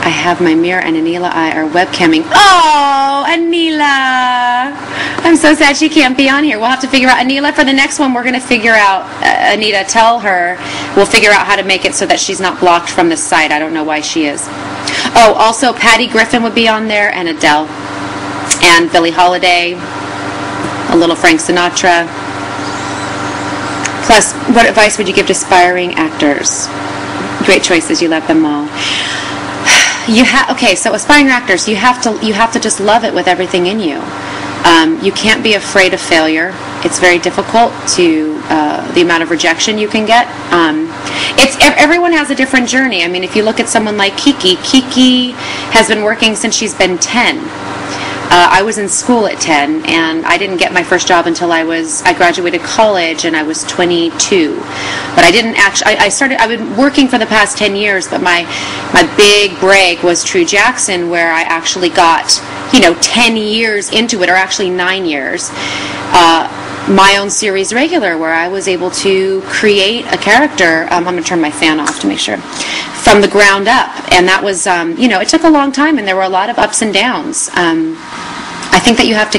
I have my mirror and Anila I are webcamming. Oh, Anila! I'm so sad she can't be on here. We'll have to figure out, Anila, for the next one, we're going to figure out, Anita, tell her, we'll figure out how to make it so that she's not blocked from the site. I don't know why she is. Oh, also, Patty Griffin would be on there, and Adele, and Billie Holiday, a little Frank Sinatra. Plus, what advice would you give to aspiring actors? Great choices. You love them all. Okay, so aspiring actors, you have to just love it with everything in you. You can't be afraid of failure. It's very difficult to the amount of rejection you can get. Everyone has a different journey. I mean, if you look at someone like Kiki has been working since she's been 10. I was in school at 10, and I didn't get my first job until I graduated college, and I was 22. But I didn't actually, I've been working for the past 10 years, but my big break was True Jackson, where I actually got, 10 years into it, or actually 9 years. My own series regular, where I was able to create a character. I'm going to turn my fan off to make sure. From the ground up, and that was, it took a long time, and there were a lot of ups and downs. I think that you have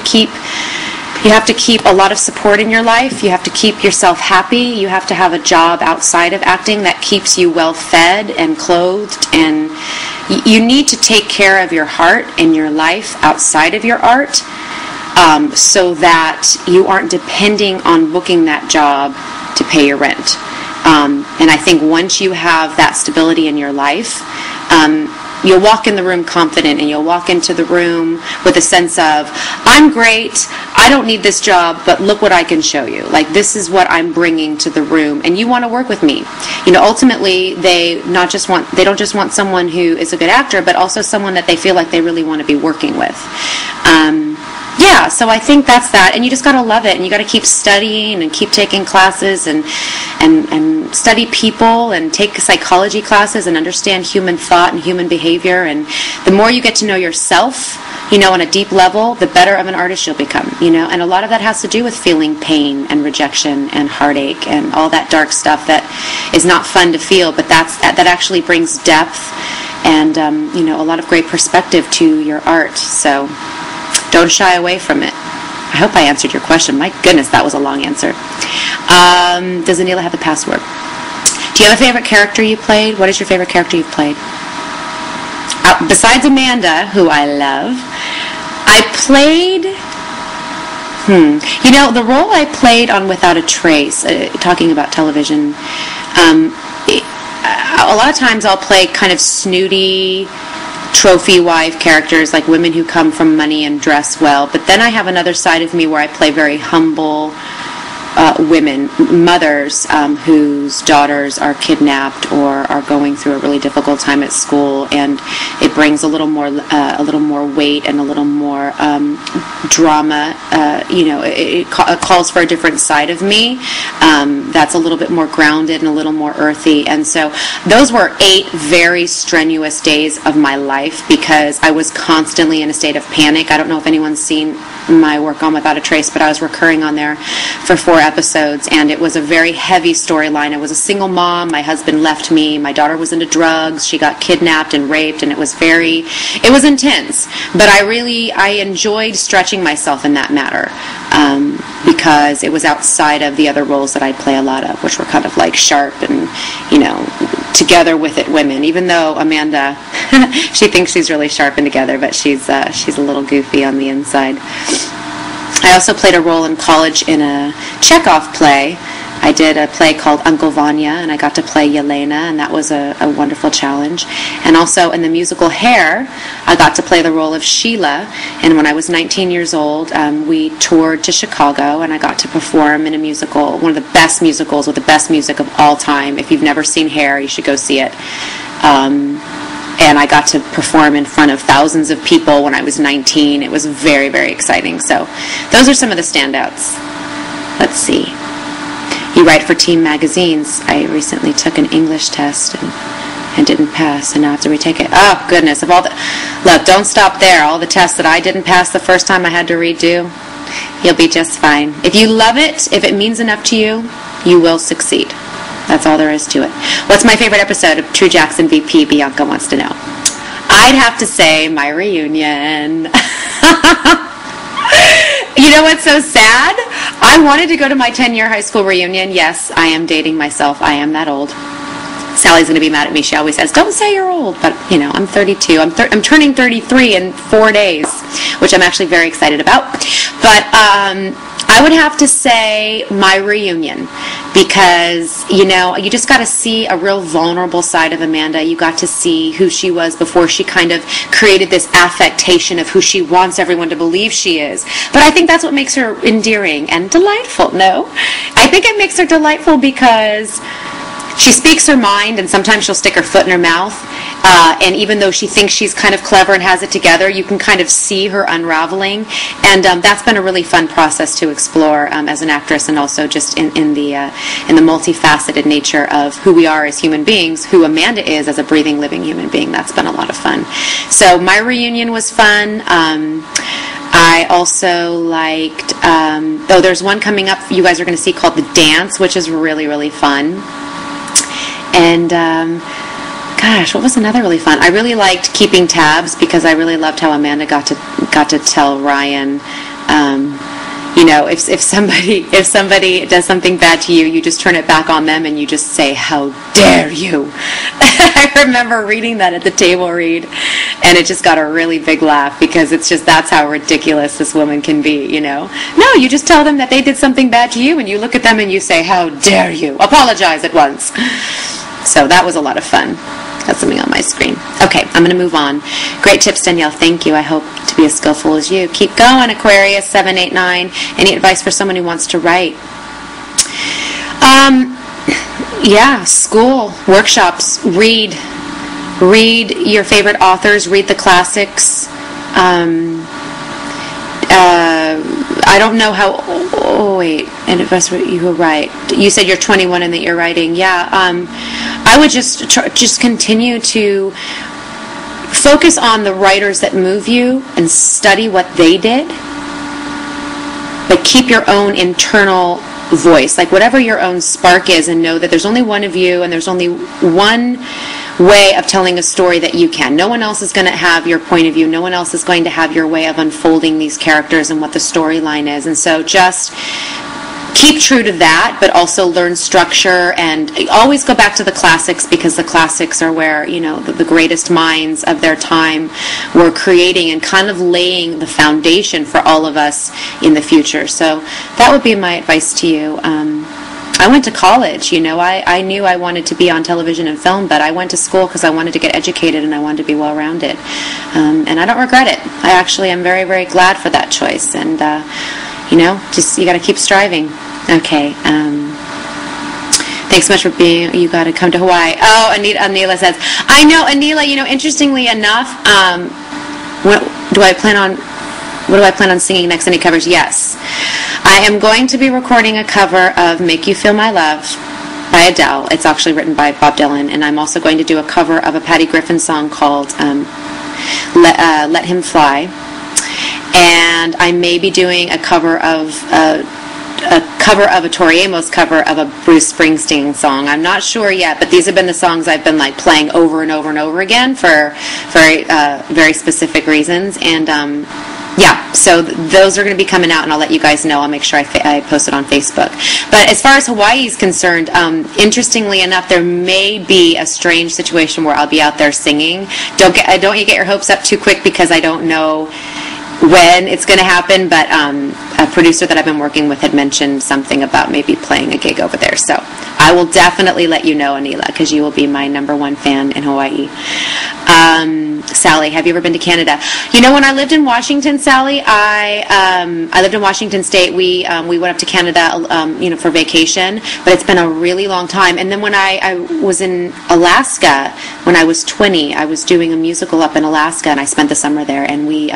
to keep a lot of support in your life. You have to keep yourself happy. You have to have a job outside of acting that keeps you well fed and clothed, and you need to take care of your heart and your life outside of your art, so that you aren't depending on booking that job to pay your rent. And I think once you have that stability in your life, you'll walk in the room confident, and you'll walk into the room with a sense of, I'm great, I don't need this job, but look what I can show you. Like, this is what I'm bringing to the room, and you want to work with me. Ultimately, they don't just want someone who is a good actor, but also someone that they feel like they really want to be working with. So I think that's that, and you just got to love it, and you got to keep studying and keep taking classes and study people and take psychology classes and understand human thought and human behavior. And the more you get to know yourself, on a deep level, the better of an artist you'll become. And a lot of that has to do with feeling pain and rejection and heartache and all that dark stuff that is not fun to feel, but that actually brings depth and a lot of great perspective to your art. So don't shy away from it. I hope I answered your question. My goodness, that was a long answer. Does Anila have the password? Do you have a favorite character you played? What is your favorite character you've played? Besides Amanda, who I love, I played... the role I played on Without a Trace, talking about television, a lot of times I'll play kind of snooty trophy wife characters, like women who come from money and dress well. But then I have another side of me where I play very humble women, mothers whose daughters are kidnapped or are going through a really difficult time at school, and it brings a little more weight and a little more drama. It calls for a different side of me that's a little bit more grounded and a little more earthy. And so those were 8 very strenuous days of my life, because I was constantly in a state of panic. I don't know if anyone's seen my work on Without a Trace, but I was recurring on there for 4 episodes, and it was a very heavy storyline. I was a single mom. My husband left me. My daughter was into drugs. She got kidnapped and raped, and it was intense. But I enjoyed stretching myself in that matter, because it was outside of the other roles that I play a lot of, which were kind of like sharp and, together with it women. Even though Amanda, she thinks she's really sharp and together, but she's a little goofy on the inside. I also played a role in college in a Chekhov play. I did a play called Uncle Vanya, and I got to play Yelena, and that was a wonderful challenge. And also in the musical Hair, I got to play the role of Sheila. And when I was 19 years old, we toured to Chicago, and I got to perform in a musical, one of the best musicals with the best music of all time. If you've never seen Hair, you should go see it. And I got to perform in front of thousands of people when I was 19. It was very, very exciting. So those are some of the standouts. Let's see. You write for teen magazines. I recently took an English test and didn't pass, and now I have to retake it. Oh, goodness. Look, don't stop there. All the tests that I didn't pass the first time I had to redo, you'll be just fine. If you love it, if it means enough to you, you will succeed. That's all there is to it. What's my favorite episode of True Jackson VP, Bianca wants to know. I'd have to say my reunion. You know what's so sad? I wanted to go to my 10-year high school reunion. Yes, I am dating myself. I am that old. Sally's going to be mad at me. She always says, don't say you're old. But, you know, I'm 32. I'm turning 33 in 4 days, which I'm actually very excited about. But I would have to say my reunion because, you know, you just got to see a real vulnerable side of Amanda. You got to see who she was before she kind of created this affectation of who she wants everyone to believe she is. But I think that's what makes her endearing and delightful, no? I think it makes her delightful because she speaks her mind, and sometimes she'll stick her foot in her mouth. And even though she thinks she's kind of clever and has it together, you can kind of see her unraveling. And that's been a really fun process to explore as an actress, and also just in the multifaceted nature of who we are as human beings, who Amanda is as a breathing, living human being. That's been a lot of fun. So my reunion was fun. I also liked, there's one coming up you guys are going to see called The Dance, which is really, really fun. And, gosh, what was another really fun? I really liked Keeping Tabs because I really loved how Amanda got to tell Ryan, you know, if somebody does something bad to you, you just turn it back on them and you just say, how dare you? I remember reading that at the table read, and it just got a really big laugh because it's just, that's how ridiculous this woman can be, you know. No, you just tell them that they did something bad to you and you look at them and you say, how dare you? Apologize at once. So that was a lot of fun. That's something on my screen. Okay, I'm going to move on. Great tips, Danielle. Thank you. I hope to be as skillful as you. Keep going, Aquarius 789. Any advice for someone who wants to write? Yeah, school, workshops, read your favorite authors, read the classics. I don't know how. Oh wait, and if you were right. You said you're 21 and that you're writing. Yeah, I would just continue to focus on the writers that move you and study what they did, but keep your own internal voice, like whatever your own spark is, and know that there's only one of you and there's only one way of telling a story that you can. No one else is going to have your point of view. No one else is going to have your way of unfolding these characters and what the storyline is. And so just keep true to that, but also learn structure and always go back to the classics, because the classics are where, you know, the greatest minds of their time were creating and kind of laying the foundation for all of us in the future. So that would be my advice to you. I went to college, you know, I knew I wanted to be on television and film, but I went to school because I wanted to get educated and I wanted to be well-rounded. And I don't regret it. I actually am very, very glad for that choice. And, you know, just, you got to keep striving. Okay. Thanks so much for being, you got to come to Hawaii. Oh, Anila says, I know, Anila, you know, interestingly enough, what do I plan on singing next? Any covers? Yes. I am going to be recording a cover of Make You Feel My Love by Adele. It's actually written by Bob Dylan. And I'm also going to do a cover of a Patty Griffin song called Let Him Fly. And I may be doing a cover of a Tori Amos cover of a Bruce Springsteen song. I'm not sure yet, but these have been the songs I've been like playing over and over and over again for very specific reasons. And yeah, so those are going to be coming out, and I'll let you guys know. I'll make sure I post it on Facebook. But as far as Hawaii is concerned, interestingly enough, there may be a strange situation where I'll be out there singing. Don't you get your hopes up too quick, because I don't know when it's going to happen, but a producer that I've been working with had mentioned something about maybe playing a gig over there. So I will definitely let you know, Anila, because you will be my #1 fan in Hawaii. Sally, have you ever been to Canada? You know, when I lived in Washington, Sally, I lived in Washington State. We went up to Canada, you know, for vacation, but it's been a really long time. And then when I was in Alaska, when I was 20, I was doing a musical up in Alaska, and I spent the summer there. And we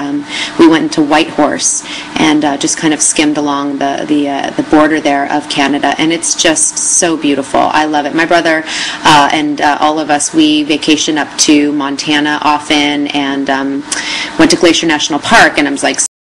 went into Whitehorse and just kind of skimmed along the border there of Canada, and it's just so beautiful. I love it. My brother and all of us, we vacation up to Montana often, and went to Glacier National Park, and I was like